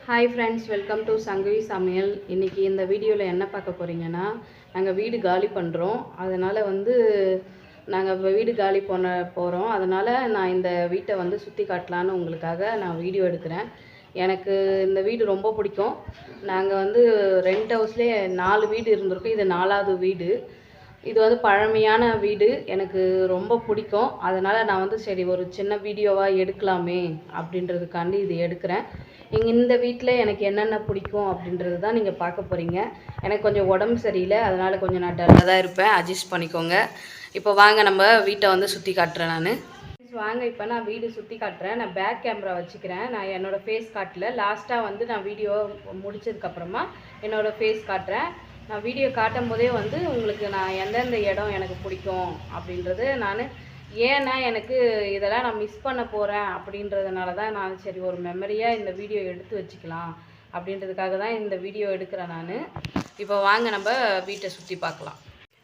Hi friends, welcome to Sangavi சமையல். இன்றைக்கி இந்த வீடியோவில் என்ன பார்க்க போகிறீங்கன்னா, நாங்கள் வீடு காலி பண்ணுறோம். அதனால் நாங்கள் வீடு காலி பண்ண போகிறோம். அதனால் நான் இந்த வீட்டை சுற்றி காட்டலான்னு உங்களுக்காக நான் வீடியோ எடுக்கிறேன். எனக்கு இந்த வீடு ரொம்ப பிடிக்கும். நாங்கள் ரெண்ட் ஹவுஸ்லேயே 4 வீடு இருந்திருக்கோம். இது 4வது வீடு. இது பழமையான வீடு. எனக்கு ரொம்ப பிடிக்கும். அதனால் நான் சரி ஒரு சின்ன வீடியோவாக எடுக்கலாமே அப்படின்றதுக்காண்டி இது எடுக்கிறேன். இந்த வீட்டில் எனக்கு என்னென்ன பிடிக்கும் அப்படின்றது தான் நீங்கள் பார்க்க போகிறீங்க. எனக்கு கொஞ்சம் உடம்பு சரியில்லை, அதனால் கொஞ்சம் நான் டல்லாக தான் இருப்பேன், அட்ஜஸ்ட் பண்ணிக்கோங்க. இப்போ வாங்க நம்ம வீட்டை சுற்றி காட்டுறேன். வாங்க இப்போ நான் வீடு சுற்றி காட்டுறேன். நான் பேக் கேமரா வச்சுக்கிறேன். நான் என்னோடய ஃபேஸ் காட்டல. லாஸ்ட்டாக நான் வீடியோ முடிச்சதுக்கப்புறமா என்னோடய ஃபேஸ் காட்டுறேன். நான் வீடியோ காட்டும் போதே உங்களுக்கு நான் எந்தெந்த இடம் எனக்கு பிடிக்கும் அப்படின்றது ஏன்னா எனக்கு இதெல்லாம் நான் மிஸ் பண்ண போகிறேன் அப்படின்றதுனால தான் நான் சரி ஒரு மெமரியாக இந்த வீடியோ எடுத்து வச்சுக்கலாம் அப்படின்றதுக்காக தான் இந்த வீடியோ எடுக்கிறேன் நான். இப்போ வாங்க நம்ம வீட்டை சுற்றி பார்க்கலாம்.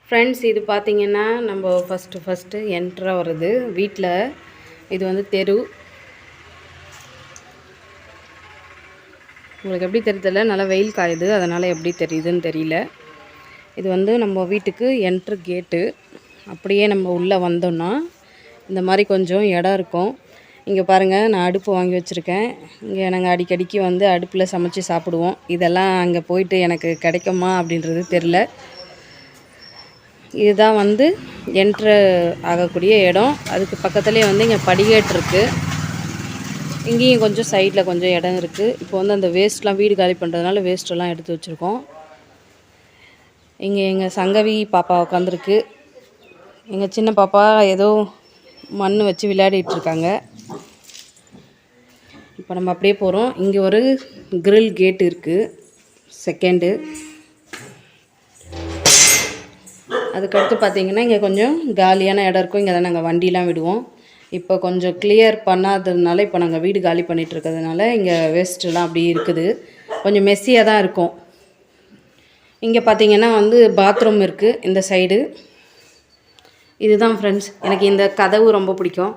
ஃப்ரெண்ட்ஸ், இது பார்த்திங்கன்னா நம்ம ஃபஸ்ட்டு என்ட்ராக வருது வீட்டில். இது தெரு. உங்களுக்கு எப்படி தெரியுதில்ல, நல்லா வெயில் காயுது, அதனால் எப்படி தெரியுதுன்னு தெரியல. இது நம்ம வீட்டுக்கு என்ட்ரு கேட்டு. அப்படியே நம்ம உள்ளே வந்தோம்னா இந்த மாதிரி கொஞ்சம் இடம் இருக்கும். இங்கே பாருங்கள், நான் அடுப்பு வாங்கி வச்சுருக்கேன். இங்கே நாங்கள் அடிக்கடிக்கு அடுப்பில் சமைச்சு சாப்பிடுவோம். இதெல்லாம் அங்கே போயிட்டு எனக்கு கிடைக்குமா அப்படின்றது தெரில. இதுதான் என்ட்ரு ஆகக்கூடிய இடம். அதுக்கு பக்கத்துலேயே இங்கே படிக்கட்டு இருக்குது. இங்கேயும் கொஞ்சம் சைடில் கொஞ்சம் இடம் இருக்குது. இப்போ அந்த வேஸ்ட்லாம் வீடு காலி பண்ணுறதுனால வேஸ்ட்டெல்லாம் எடுத்து வச்சுருக்கோம். இங்கே எங்கள் சங்கவி பாப்பா உட்காந்துருக்கு. எங்கள் சின்ன பாப்பா ஏதோ மண் வச்சு விளையாடிட்டுருக்காங்க. இப்போ நம்ம அப்படியே போகிறோம். இங்கே ஒரு கிரில் கேட் இருக்குது, செகண்டு. அதுக்கடுத்து பார்த்திங்கன்னா இங்கே கொஞ்சம் காலியான இடம் இருக்கும். இங்கே தான் நாங்கள் வண்டிலாம் விடுவோம். இப்போ கொஞ்சம் கிளியர் பண்ணாததுனால இப்போ நாங்கள் வீடு காலி பண்ணிகிட்ருக்கிறதுனால இங்கே வேஸ்ட்டெல்லாம் அப்படியே இருக்குது. கொஞ்சம் மெஸ்ஸியாக தான் இருக்கும். இங்கே பார்த்திங்கன்னா பாத்ரூம் இருக்குது இந்த சைடு. இதுதான் ஃப்ரெண்ட்ஸ், எனக்கு இந்த கதவு ரொம்ப பிடிக்கும்.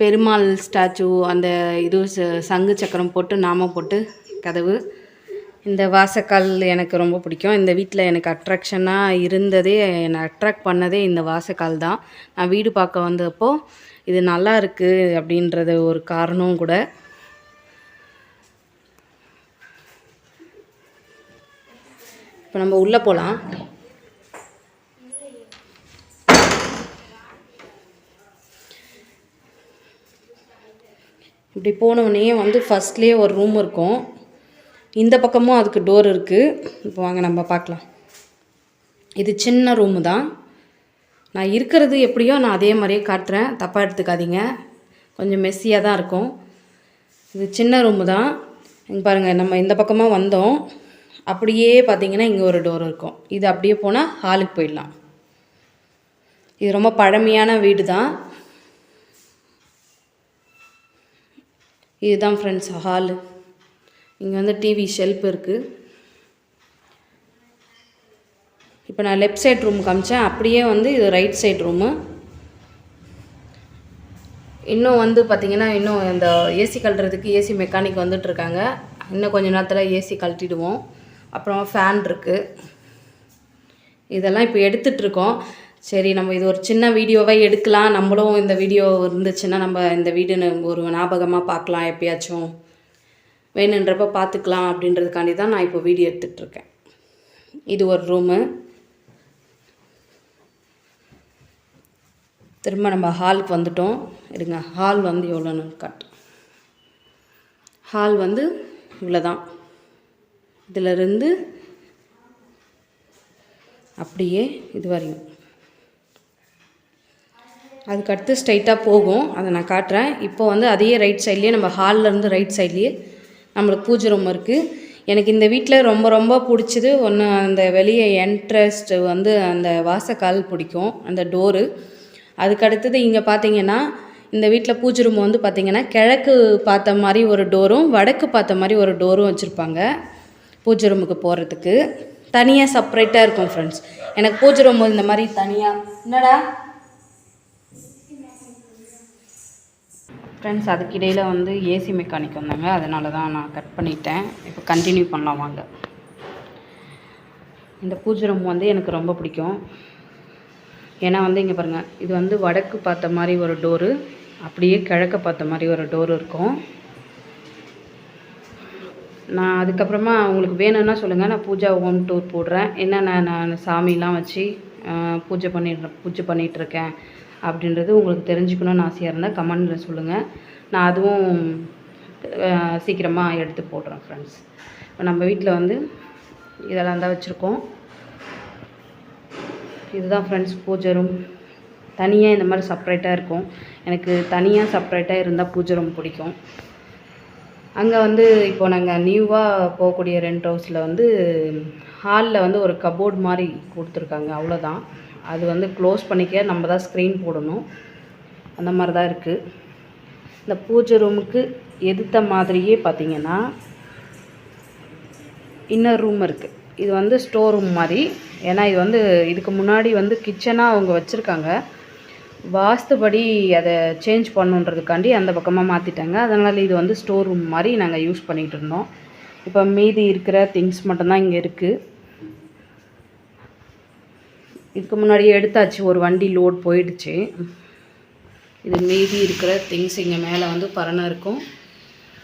பெருமாள் ஸ்டாச்சு, அந்த இது சங்கு சக்கரம் போட்டு நாமம் போட்டு கதவு. இந்த வாசக்கால் எனக்கு ரொம்ப பிடிக்கும். இந்த வீட்டில் எனக்கு அட்ராக்ஷனாக இருந்ததே, என்னை அட்ராக்ட் பண்ணதே இந்த வாசக்கால் தான். நான் வீடு பார்க்க வந்தப்போ இது நல்லா இருக்குது அப்படின்றது ஒரு காரணம் கூட. இப்போ நம்ம உள்ளே போகலாம். இப்படி போனவுடனே ஃபஸ்ட்லேயே ஒரு ரூம் இருக்கும். இந்த பக்கமும் அதுக்கு டோர் இருக்குது. இப்போ வாங்க நம்ம பார்க்கலாம். இது சின்ன ரூமு தான். நான் இருக்கிறது எப்படியோ நான் அதே மாதிரியே காட்டுறேன், தப்பாக எடுத்துக்காதீங்க. கொஞ்சம் மெஸ்ஸியாக தான் இருக்கும். இது சின்ன ரூமு தான். இங்கே பாருங்கள், நம்ம இந்த பக்கமாக வந்தோம். அப்படியே பார்த்திங்கன்னா இங்கே ஒரு டோர் இருக்கும். இது அப்படியே போனால் ஹாலுக்கு போயிடலாம். இது ரொம்ப பழமையான வீடு தான். இதுதான் ஃப்ரெண்ட்ஸ் ஹாலு. இங்கே டிவி ஷெல்ஃப் இருக்குது. இப்போ நான் லெஃப்ட் சைட் ரூம் காமிச்சேன். அப்படியே இது ரைட் சைட் ரூமு. இன்னும் பார்த்திங்கன்னா இன்னும் இந்த ஏசி கழட்டுறதுக்கு ஏசி மெக்கானிக் வந்துட்டுருக்காங்க. இன்னும் கொஞ்சம் நேரத்தில் ஏசி கழட்டிடுவோம். அப்புறம் ஃபேன் இருக்குது. இதெல்லாம் இப்போ எடுத்துகிட்ருக்கோம். சரி, நம்ம இது ஒரு சின்ன வீடியோவாக எடுக்கலாம். நம்மளும் இந்த வீடியோ இருந்துச்சுன்னா நம்ம இந்த வீடுன்னு ஒரு ஞாபகமாக பார்க்கலாம், எப்பயாச்சும் வேணுன்றப்ப பார்த்துக்கலாம் அப்படின்றதுக்காண்டி தான் நான் இப்போ வீடியோ எடுத்துகிட்ருக்கேன். இது ஒரு ரூமு. திரும்ப நம்ம ஹாலுக்கு வந்துட்டோம். இருங்க, ஹால் எவ்வளோன்னு காட்டு. ஹால் இவ்வளோ தான். இதிலிருந்து அப்படியே இது வரையும். அதுக்கடுத்து ஸ்ட்ரைட்டாக போகும், அதை நான் காட்டுறேன். இப்போ அதையே ரைட் சைட்லேயே, நம்ம ஹால்லேருந்து ரைட் சைட்லேயே நம்மளுக்கு பூஜை ரூம் இருக்குது. எனக்கு இந்த வீட்டில் ரொம்ப ரொம்ப பிடிச்சது ஒன்று, அந்த வெளியே என்ட்ரஸ்ட் அந்த வாசக்கால் பிடிக்கும், அந்த டோரு. அதுக்கடுத்தது இங்கே பார்த்திங்கன்னா இந்த வீட்டில் பூஜை ரூம் பார்த்திங்கன்னா கிழக்கு பார்த்த மாதிரி ஒரு டோரும் வடக்கு பார்த்த மாதிரி ஒரு டோரும் வச்சுருப்பாங்க. பூஜை ரூமுக்கு போகிறதுக்கு தனியாக செப்ரேட்டாக இருக்கும் ஃப்ரெண்ட்ஸ். எனக்கு பூஜை ரூம் இந்த மாதிரி தனியாக. என்னடா ஃப்ரெண்ட்ஸ், அதுக்கிடையில் வந்து ஏசி மெக்கானிக் வந்தாங்க, அதனால தான் நான் கட் பண்ணிட்டேன். இப்போ கண்டினியூ பண்ணலாம் வாங்க. இந்த பூஜை ரூம் வந்து எனக்கு ரொம்ப பிடிக்கும். ஏன்னா வந்து இங்கே பாருங்கள், இது வந்து வடக்கு பார்த்த மாதிரி ஒரு டோரு, அப்படியே கிழக்க பார்த்த மாதிரி ஒரு டோர் இருக்கும். நான் அதுக்கப்புறமா உங்களுக்கு வேணும்னா சொல்லுங்கள், நான் பூஜா ஹோம் டூர் போடுறேன். என்னென்ன நான் சாமிலாம் வச்சு பூஜை பண்ணிகிட்ருக்கேன் அப்படின்றது உங்களுக்கு தெரிஞ்சுக்கணுன்னு ஆசையாக இருந்தால் கமெண்டில் சொல்லுங்கள். நான் அதுவும் சீக்கிரமாக எடுத்து போடுறேன் ஃப்ரெண்ட்ஸ். இப்போ நம்ம வீட்டில் வந்து இதெல்லாம் தான் வச்சுருக்கோம். இதுதான் ஃப்ரெண்ட்ஸ் பூஜை ரூம். தனியாக இந்த மாதிரி செப்ரேட்டாக இருக்கும். எனக்கு தனியாக செப்ரேட்டாக இருந்தால் பூஜை ரூம் பிடிக்கும். அங்கே வந்து இப்போ நாங்கள் நியூவாக போகக்கூடிய ரெண்ட் ஹவுஸில் வந்து ஹாலில் வந்து ஒரு கபோர்ட் மாதிரி கொடுத்துருக்காங்க, அவ்வளோதான். அது வந்து க்ளோஸ் பண்ணிக்க நம்ம தான் ஸ்க்ரீன் போடணும். அந்த மாதிரி தான் இருக்குது. இந்த பூஜை ரூமுக்கு எதிர்த்த மாதிரியே பார்த்திங்கன்னா இன்னர் ரூம் இருக்குது. இது வந்து ஸ்டோர் ரூம் மாதிரி. ஏன்னா இது வந்து இதுக்கு முன்னாடி வந்து கிச்சனாக அவங்க வச்சுருக்காங்க. வாஸ்துபடி அதை சேஞ்ச் பண்ணுன்றதுக்காண்டி அந்த பக்கமாக மாற்றிட்டாங்க. அதனால் இது வந்து ஸ்டோர் ரூம் மாதிரி நாங்கள் யூஸ் பண்ணிகிட்டு இருந்தோம். இப்போ மீதி இருக்கிற திங்ஸ் மட்டும்தான் இங்கே இருக்குது. இதுக்கு முன்னாடியே எடுத்தாச்சு, ஒரு வண்டி லோட் போயிடுச்சு. இது மீதி இருக்கிற திங்ஸ் இங்கே மேலே வந்து பரணை இருக்கும்.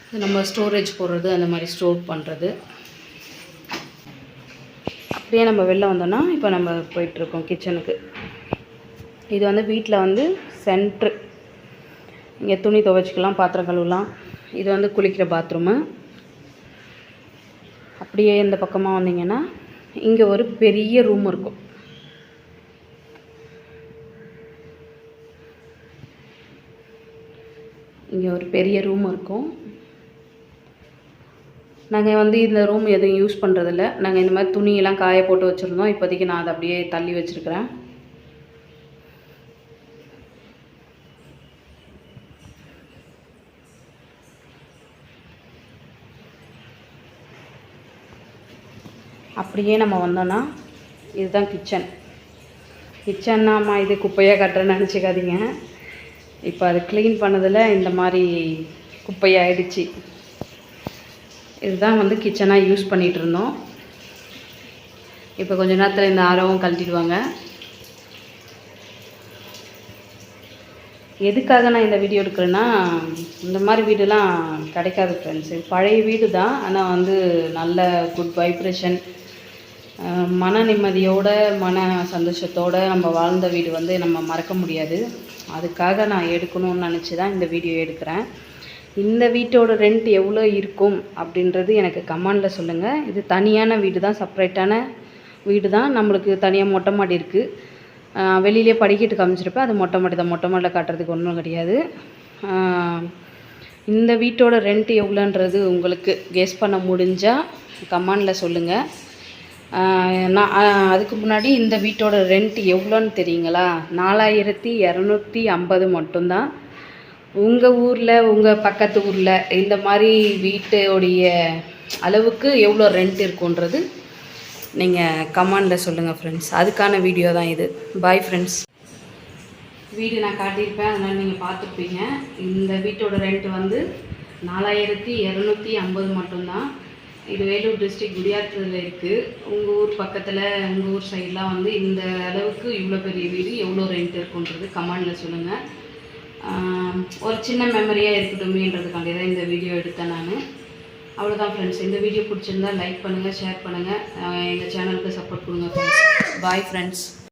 இது நம்ம ஸ்டோரேஜ் போடுறது, அந்த மாதிரி ஸ்டோர் பண்ணுறது. அப்படியே நம்ம வெளில வந்தோன்னா இப்போ நம்ம போயிட்டுருக்கோம் கிச்சனுக்கு. இது வந்து வீட்டில் வந்து சென்ட்ரு. இங்கே துணி துவைச்சிக்கலாம், பாத்திரம் கழுவலாம். இது வந்து குளிக்கிற பாத்ரூமு. அப்படியே இந்த பக்கமாக வந்தீங்கன்னா இங்கே ஒரு பெரிய ரூம் இருக்கும். இங்கே ஒரு பெரிய ரூம் இருக்கும். நாங்கள் வந்து இந்த ரூம் எதுவும் யூஸ் பண்ணுறதில்ல. நாங்கள் இந்த மாதிரி துணியெல்லாம் காய போட்டு வச்சுருந்தோம். இப்போதைக்கு நான் அதை அப்படியே தள்ளி வச்சுருக்கிறேன். அப்படியே நம்ம வந்தோன்னா இதுதான் கிச்சன்னாம்மா இது குப்பையாக கட்டுறேன்னு நினச்சிக்காதீங்க. இப்போ அது க்ளீன் பண்ணதில் இந்த மாதிரி குப்பையாகிடுச்சு. இதுதான் வந்து கிச்சனாக யூஸ் பண்ணிகிட்டு இருந்தோம். இப்போ கொஞ்ச நேரத்தில் இந்த ஆரவும் கழட்டிடுவாங்க. எதுக்காக நான் இந்த வீடியோ எடுக்கிறேன்னா, இந்த மாதிரி வீடுலாம் கிடைக்காது ஃப்ரெண்ட்ஸு. பழைய வீடு தான், ஆனால் வந்து நல்ல குட் வைப்ரேஷன், மன நிம்மதியோடு மன சந்தோஷத்தோடு நம்ம வாழ்ந்த வீடு வந்து நம்ம மறக்க முடியாது. அதுக்காக நான் எடுக்கணும்னு நினச்சி தான் இந்த வீடியோ எடுக்கிறேன். இந்த வீட்டோட ரெண்ட் எவ்வளோ இருக்கும் அப்படின்றது எனக்கு கமெண்டில் சொல்லுங்கள். இது தனியான வீடு தான், செப்ரேட்டான வீடு தான். நம்மளுக்கு தனியாக மொட்டை மாடி இருக்குது. வெளியிலே படிக்கட்டு காமிச்சிருப்பேன், அது மொட்டை மாடி தான். மொட்டை மாடியில் காட்டுறதுக்கு ஒன்றும் கிடையாது. இந்த வீட்டோட ரெண்ட் எவ்வளோன்றது உங்களுக்கு கெஸ் பண்ண முடிஞ்சால் கமெண்டில் சொல்லுங்கள். நான் அதுக்கு முன்னாடி இந்த வீட்டோட ரெண்ட் எவ்வளோன்னு தெரியுங்களா? 4250 மட்டும்தான். உங்கள் ஊரில், உங்கள் பக்கத்து ஊரில் இந்த மாதிரி வீட்டோடைய அளவுக்கு எவ்வளோ ரெண்ட் இருக்குன்றது நீங்கள் கமெண்டில் சொல்லுங்கள் ஃப்ரெண்ட்ஸ். அதுக்கான வீடியோ தான் இது. Bye friends. வீடு நான் காட்டியிருப்பேன், அதனால் நீங்கள் பார்த்துருப்பீங்க. இந்த வீட்டோட ரெண்ட் வந்து 4250 மட்டும்தான். இது வேலூர் டிஸ்ட்ரிக்ட் குடியாத்தத்தில் இருக்குது. உங்கள் ஊர் பக்கத்தில், உங்கள் ஊர் சைடெலாம் வந்து இந்த அளவுக்கு இவ்வளோ பெரிய வீடு எவ்வளோ ரெண்ட் இருக்குன்றது கமெண்டில் சொல்லுங்கள். ஒரு சின்ன மெமரியாக இருக்கட்டுமேன்றதுக்காண்டி தான் இந்த வீடியோ எடுத்தேன் நான். அவ்வளோதான் ஃப்ரெண்ட்ஸ். இந்த வீடியோ பிடிச்சிருந்தால் லைக் பண்ணுங்கள், ஷேர் பண்ணுங்கள், எங்கள் சேனலுக்கு சப்போர்ட் கொடுங்க ஃப்ரெண்ட்ஸ். Bye friends.